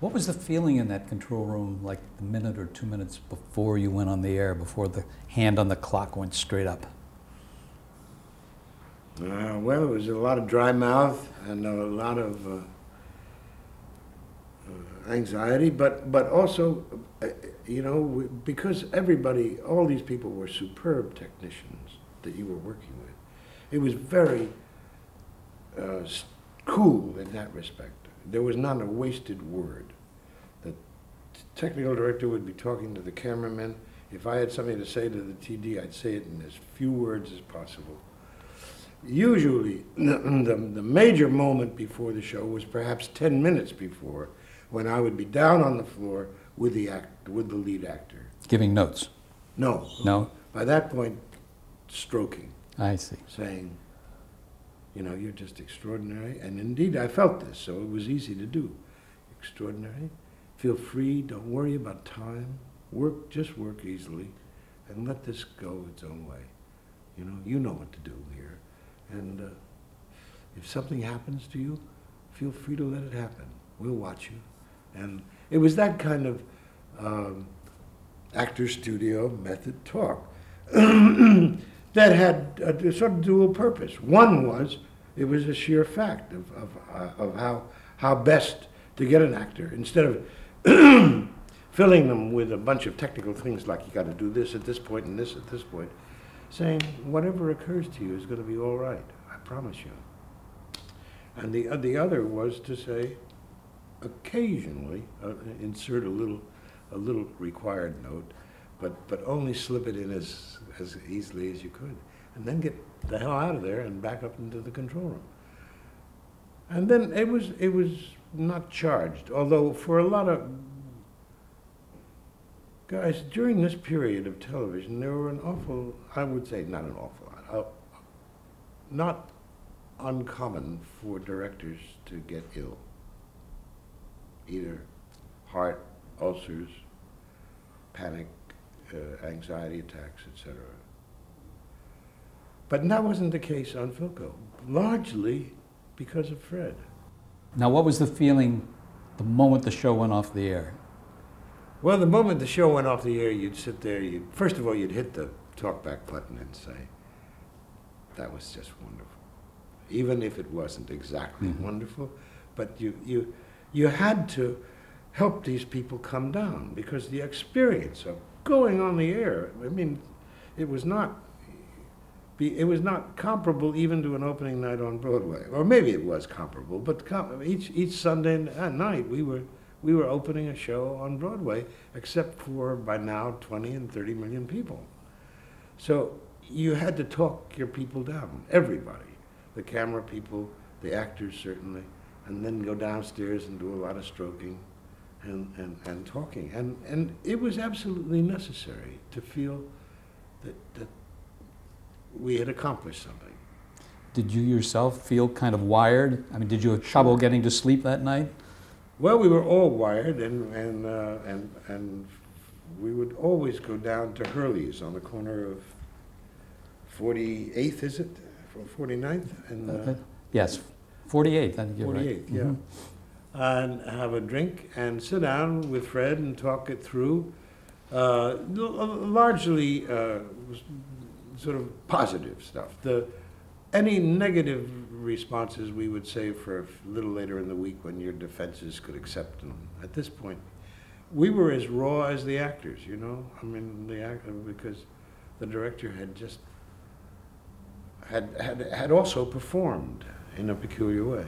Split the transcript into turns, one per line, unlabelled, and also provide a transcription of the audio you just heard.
What was the feeling in that control room, like the minute or 2 minutes before you went on the air, before the hand on the clock went straight up?
Well, it was a lot of dry mouth and a lot of anxiety, but also, because everybody, all these people were superb technicians that you were working with. It was very cool in that respect. There was not a wasted word. The technical director would be talking to the cameraman. If I had something to say to the TD, I'd say it in as few words as possible. Usually, the major moment before the show was perhaps 10 minutes before, when I would be down on the floor with the lead actor.
Giving notes?
No.
No?
By that point, stroking.
I see.
Saying, you're just extraordinary. And indeed, I felt this, so it was easy to do. Extraordinary. Feel free. Don't worry about time. Just work easily. And let this go its own way. You know what to do here. And if something happens to you, feel free to let it happen. We'll watch you. And it was that kind of actor studio method talk that had a sort of dual purpose. One was, it was a sheer fact of how best to get an actor, instead of filling them with a bunch of technical things like you got to do this at this point and this at this point, saying whatever occurs to you is going to be all right, I promise you. And the other was to say, occasionally insert a little required note, but only slip it in as easily as you could, and then get the hell out of there and back up into the control room. And then it was not charged, although for a lot of guys during this period of television, there were I would say not an awful lot, not uncommon for directors to get ill. Either heart ulcers, panic, anxiety attacks, etc. But that wasn't the case on Philco, largely because of Fred.
Now, what was the feeling the moment the show went off the air?
Well, the moment the show went off the air, you'd sit there, first of all, you'd hit the talkback button and say, that was just wonderful. Even if it wasn't exactly wonderful, but you had to help these people come down, because the experience of going on the air, I mean, it was not comparable even to an opening night on Broadway. Or maybe it was comparable, but each Sunday night we were opening a show on Broadway, except for by now 20 and 30 million people. So you had to talk your people down, everybody, the camera people, the actors certainly, and then go downstairs and do a lot of stroking and talking. And it was absolutely necessary to feel that we had accomplished something.
Did you yourself feel kind of wired? I mean, did you have trouble getting to sleep that night?
Well, we were all wired, and we would always go down to Hurley's on the corner of 48th, is it? 49th? And,
yes. 48th, I think you're
48th,
right.
yeah. And have a drink and sit down with Fred and talk it through. Largely sort of positive stuff. Any negative responses we would save for a little later in the week when your defenses could accept them. At this point, we were as raw as the actors, I mean, because the director had just had also performed in a peculiar way.